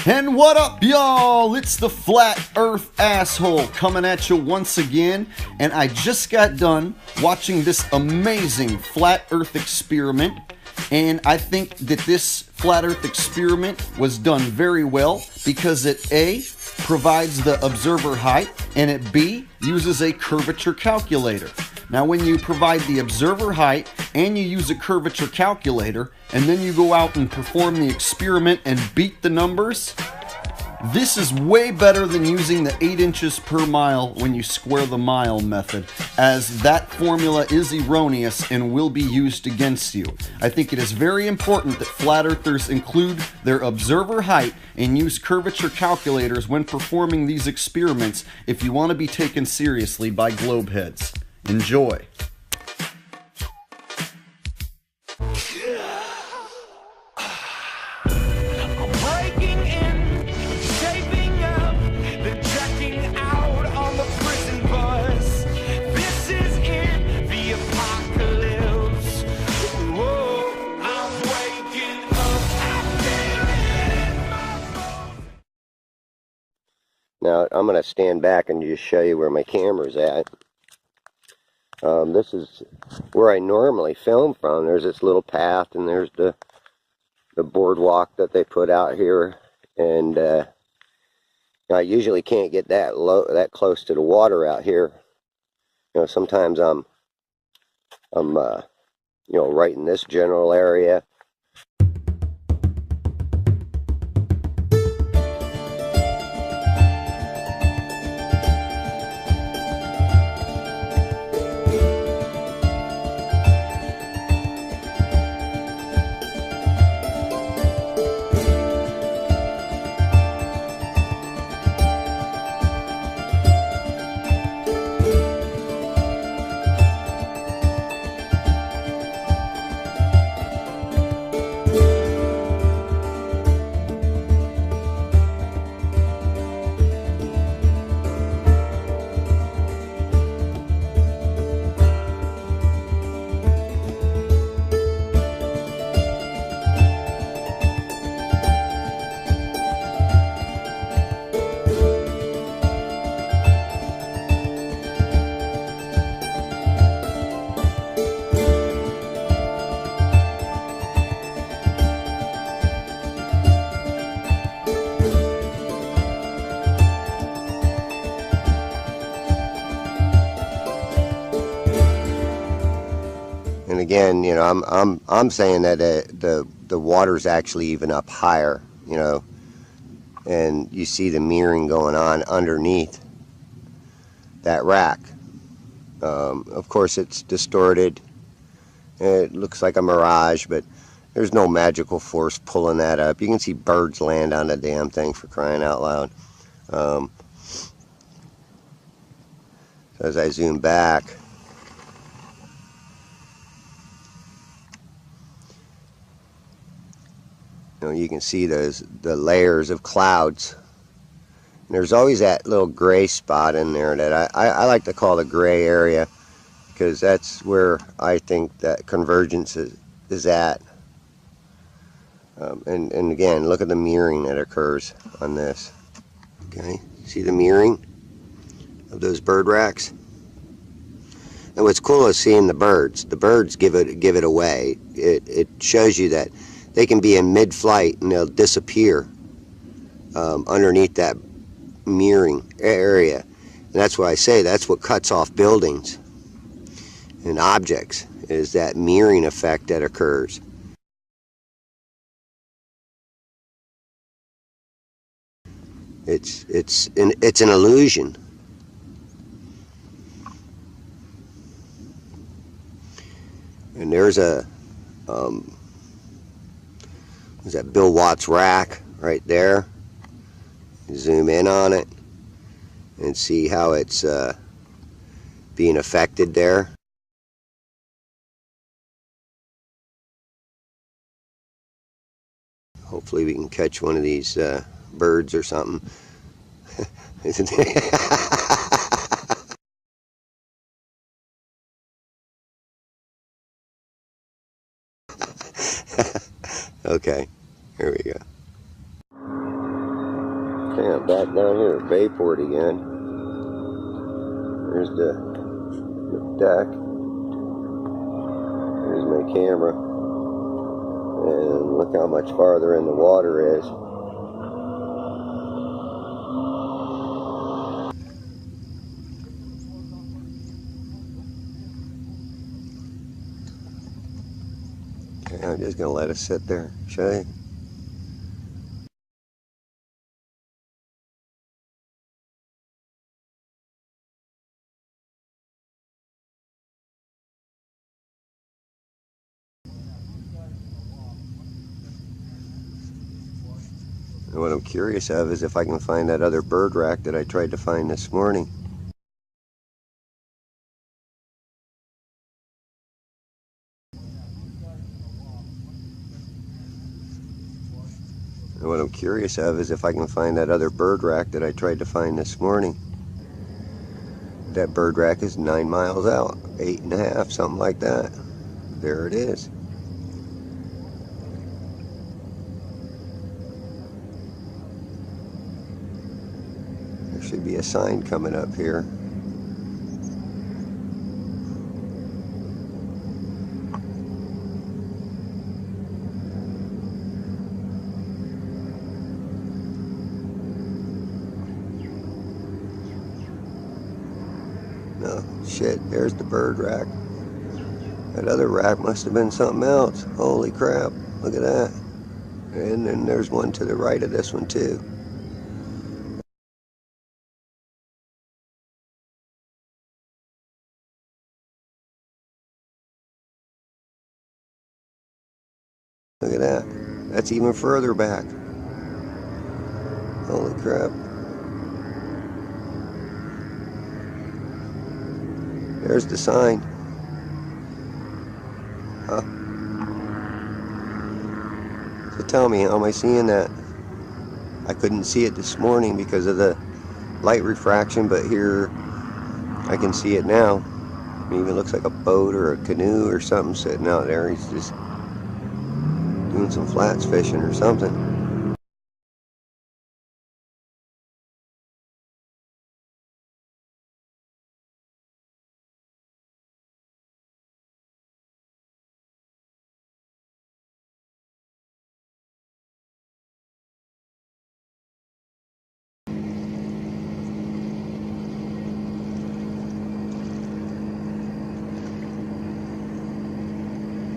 And what up, y'all? It's the Flat Earth Asshole coming at you once again. And I just got done watching this amazing Flat Earth experiment. And I think that this Flat Earth experiment was done very well because it A, provides the observer height, and it B, uses a curvature calculator. Now when you provide the observer height and you use a curvature calculator and then you go out and perform the experiment and beat the numbers, this is way better than using the 8 inches per mile when you square the mile method, as that formula is erroneous and will be used against you. I think it is very important that flat earthers include their observer height and use curvature calculators when performing these experiments if you want to be taken seriously by globeheads. Enjoy. Now I'm going to stand back and just show you where my camera's at. This is where I normally film from. There's this little path, and there's the boardwalk that they put out here. And I usually can't get that close to the water out here. You know, sometimes I'm right in this general area. And again, you know, I'm saying that the water's actually even up higher, you know, and you see the mirroring going on underneath that rack. Of course, it's distorted. It looks like a mirage, but there's no magical force pulling that up. You can see birds land on the damn thing, for crying out loud. As I zoom back, you can see the layers of clouds. And there's always that little gray spot in there that I like to call the gray area, because that's where I think that convergence is at. And again, look at the mirroring that occurs on this. Okay, see the mirroring of those bird racks? And what's cool is seeing the birds. The birds give it away. It shows you that they can be in mid-flight and they'll disappear underneath that mirroring area. And that's why I say that's what cuts off buildings and objects, is that mirroring effect that occurs. It's an illusion. And there's that Bill Watts rack right there. Zoom in on it and see how it's being affected there. Hopefully we can catch one of these birds or something. Okay, here we go. Yeah, back down here at Bayport again. There's the deck. Here's my camera. And look how much farther in the water is. Okay, I'm just going to let it sit there. Show you. And what I'm curious of is if I can find that other bird rack that I tried to find this morning. And what I'm curious of is if I can find that other bird rack that I tried to find this morning. That bird rack is 9 miles out, 8.5, something like that. There it is. There should be a sign coming up here. No, shit, there's the bird rack. That other rack must have been something else. Holy crap, look at that. And then there's one to the right of this one too. Look at that. That's even further back. Holy crap. There's the sign. Huh? So tell me, how am I seeing that? I couldn't see it this morning because of the light refraction, but here I can see it now. It even looks like a boat or a canoe or something sitting out there. He's just doing some flats fishing or something.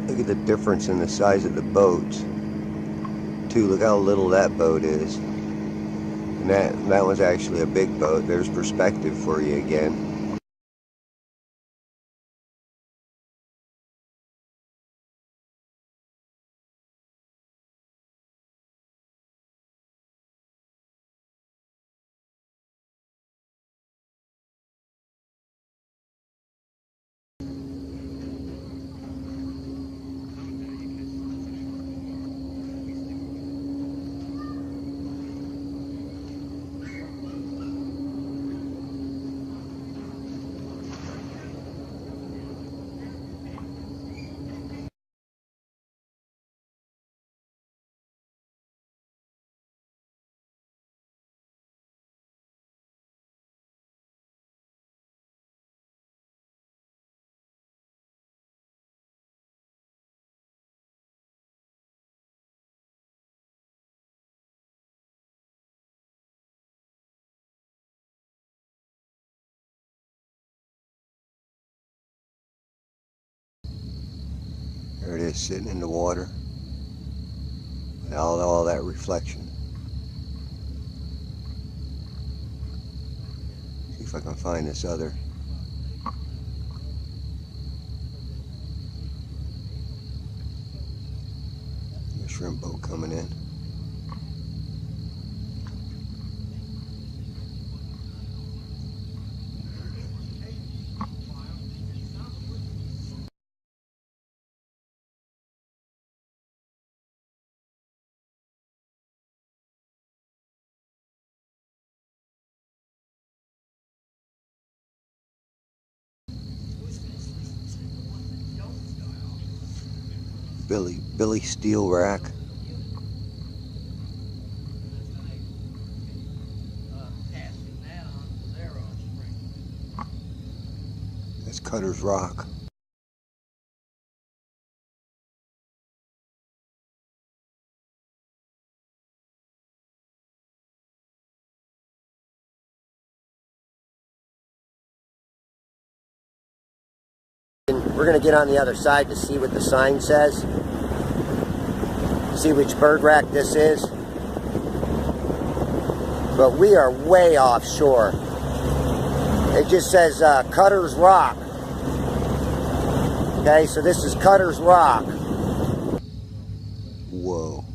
Look at the difference in the size of the boats. Too, look how little that boat is. And that was actually a big boat. There's perspective for you again. There it is, sitting in the water. And all that reflection. See if I can find this other. The shrimp boat coming in. Billy Steel rack. Cutter's Rock. We're going to get on the other side to see what the sign says. See which bird rack this is. But we are way offshore. It just says Cutter's Rock. Okay, so this is Cutter's Rock. Whoa.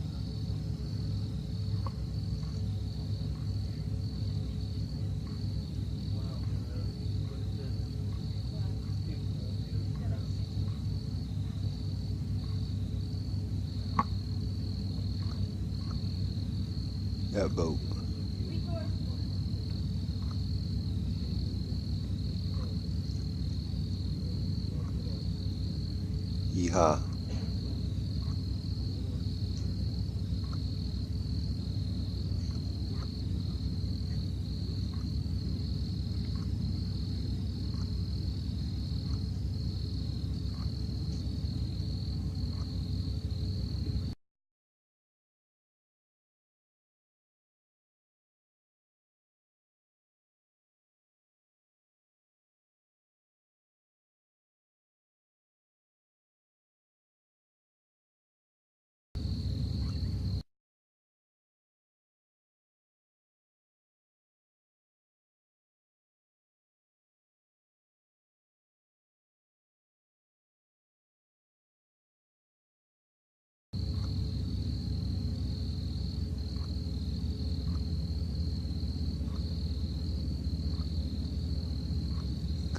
That boat. Yeehaw.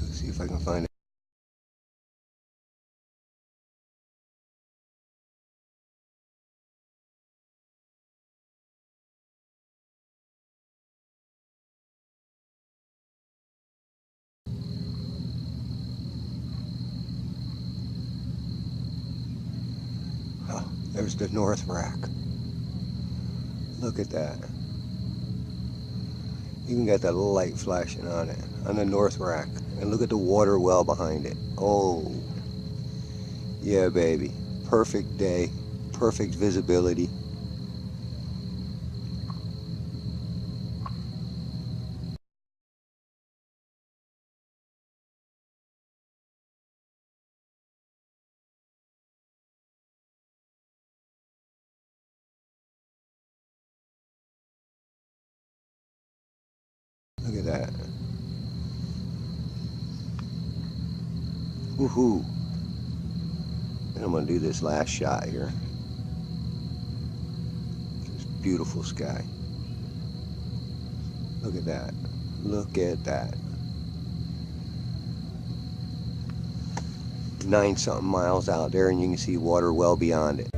See if I can find it. Oh, there's the North Rack. Look at that. Even got that little light flashing on it, on the North Rack. And look at the water well behind it. Oh, yeah, baby. Perfect day, perfect visibility. Look at that. Woohoo. And I'm going to do this last shot here. This beautiful sky. Look at that. Look at that. 9-something miles out there, and you can see water well beyond it.